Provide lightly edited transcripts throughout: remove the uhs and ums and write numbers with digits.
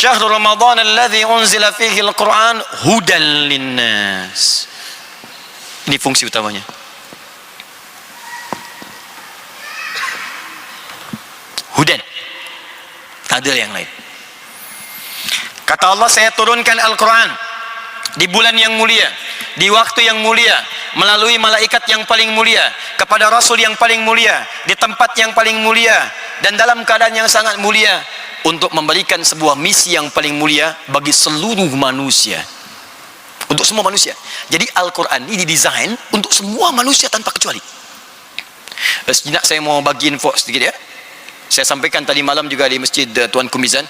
syahrul ramadhan alladzi unzila fihi al-Qur'an hudan linnas. Ini fungsi utamanya. Hudan. Tak ada yang lain. Kata Allah, saya turunkan Al-Quran di bulan yang mulia, di waktu yang mulia, melalui malaikat yang paling mulia, kepada Rasul yang paling mulia, di tempat yang paling mulia, dan dalam keadaan yang sangat mulia, untuk memberikan sebuah misi yang paling mulia bagi seluruh manusia. Untuk semua manusia. Jadi Al-Quran ini didesain untuk semua manusia tanpa kecuali. Sejenak saya mau bagi info sedikit ya. Saya sampaikan tadi malam juga di Masjid Tuan Kumizan.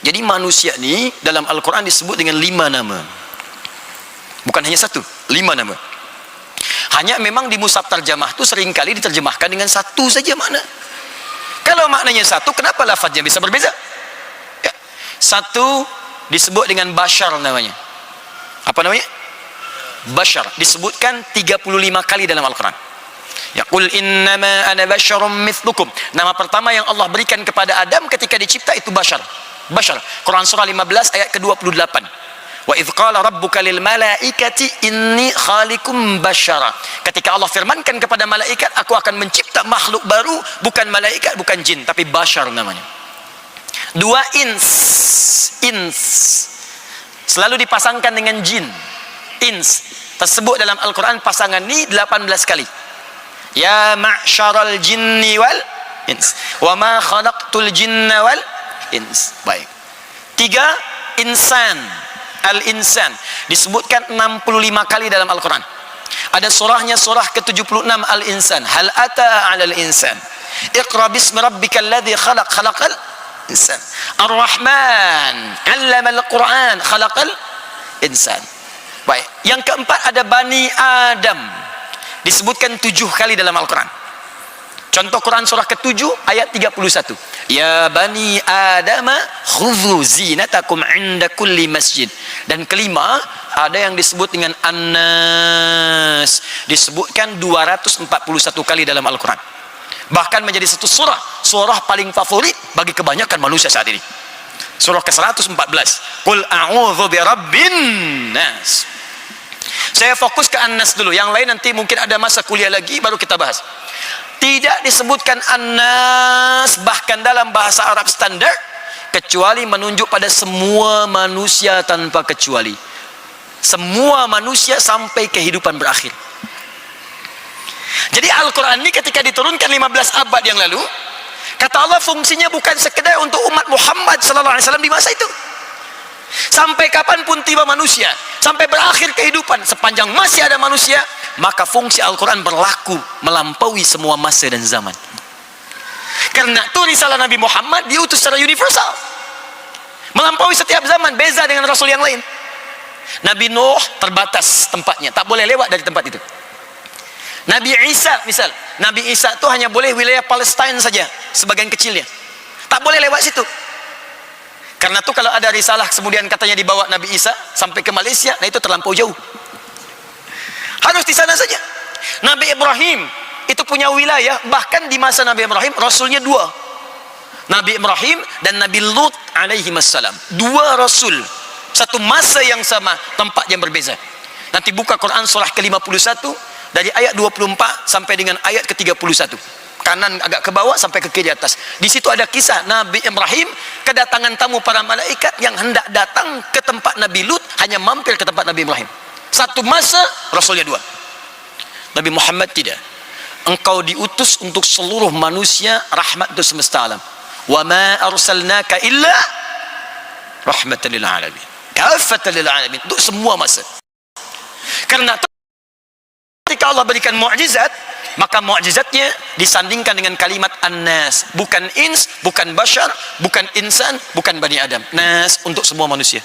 Jadi manusia ni dalam Al-Quran disebut dengan 5 nama. Bukan hanya 1, 5 nama. Hanya memang di mushaf terjemah tu seringkali diterjemahkan dengan 1 saja makna. Kalau maknanya 1, kenapa lafaznya bisa berbeza? Ya. 1 disebut dengan bashar namanya. Apa namanya? Bashar. Disebutkan 35 kali dalam Al-Quran. Ya, qul innama ana basyarum mithlukum. Nama pertama yang Allah berikan kepada Adam ketika dicipta itu bashar. Bashar. Quran surah 15 ayat ke-28. Wa idz qala rabbuka lil malaikati inni khaliqum basyara. Ketika Allah firmankan kepada malaikat, aku akan mencipta makhluk baru, bukan malaikat, bukan jin, tapi bashar namanya. 2 ins. Selalu dipasangkan dengan jin. Ins tersebut dalam Al-Quran pasangan ni 18 kali. Ya ma'syaral jinni wal ins wa ma khalaqtul jinna wal ins. Baik. 3 insan. Al-insan disebutkan 65 kali dalam Al-Quran. Ada surahnya, surah ke-76 Al-Insan. Hal ata 'alal insan iqra bismi rabbikal ladzi khalaq khalaqal insan. Ar-Rahman 'allamal Qur'an khalaqal insan. Baik. Yang keempat ada Bani Adam. Disebutkan 7 kali dalam Al-Quran. Contoh Quran surah ke-7 ayat 31. Ya Bani Adam khudhu zinatakum 'inda kulli masjid. Dan kelima ada yang disebut dengan An-Nas. Disebutkan 241 kali dalam Al-Quran. Bahkan menjadi satu surah paling favorit bagi kebanyakan manusia saat ini. Surah ke-114. Qul a'udzu birabbin nas. Saya fokus ke An-Nas dulu. Yang lain nanti mungkin ada masa kuliah lagi baru kita bahas. Tidak disebutkan An-Nas bahkan dalam bahasa Arab standar kecuali menunjuk pada semua manusia tanpa kecuali. Semua manusia sampai kehidupan berakhir. Jadi Al-Quran ini ketika diturunkan 15 abad yang lalu, kata Allah fungsinya bukan sekedar untuk umat Muhammad sallallahu alaihi wasallam di masa itu. Sampai kapanpun tiba manusia, sampai berakhir kehidupan, sepanjang masih ada manusia, maka fungsi Al-Quran berlaku melampaui semua masa dan zaman. Karena itu risalah Nabi Muhammad diutus secara universal, melampaui setiap zaman, beza dengan Rasul yang lain. Nabi Nuh terbatas tempatnya, tak boleh lewat dari tempat itu. Nabi Isa misal, Nabi Isa itu hanya boleh wilayah Palestina saja, sebagian kecilnya, tak boleh lewat situ. Karena itu kalau ada risalah kemudian katanya dibawa Nabi Isa sampai ke Malaysia, nah itu terlampau jauh. Harus di sana saja. Nabi Ibrahim itu punya wilayah, bahkan di masa Nabi Ibrahim Rasulnya 2. Nabi Ibrahim dan Nabi Lut alaihi wassalam. 2 Rasul. Satu masa yang sama, tempat yang berbeza. Nanti buka Quran surah ke-51 dari ayat 24 sampai dengan ayat ke-31. Kanan agak ke bawah sampai ke kiri atas. Di situ ada kisah Nabi Ibrahim kedatangan tamu para malaikat yang hendak datang ke tempat Nabi Lut, hanya mampir ke tempat Nabi Ibrahim. Satu masa Rasulnya 2. Nabi Muhammad tidak. Engkau diutus untuk seluruh manusia, rahmat untuk semesta alam. Wa ma arsalnaka illa rahmatan lil alamin. Kafatan lil alamin, untuk semua masa. Karena ketika Allah berikan mukjizat, maka mukjizatnya disandingkan dengan kalimat An-Nas, bukan ins, bukan bashar, bukan insan, bukan Bani Adam. Nas untuk semua manusia.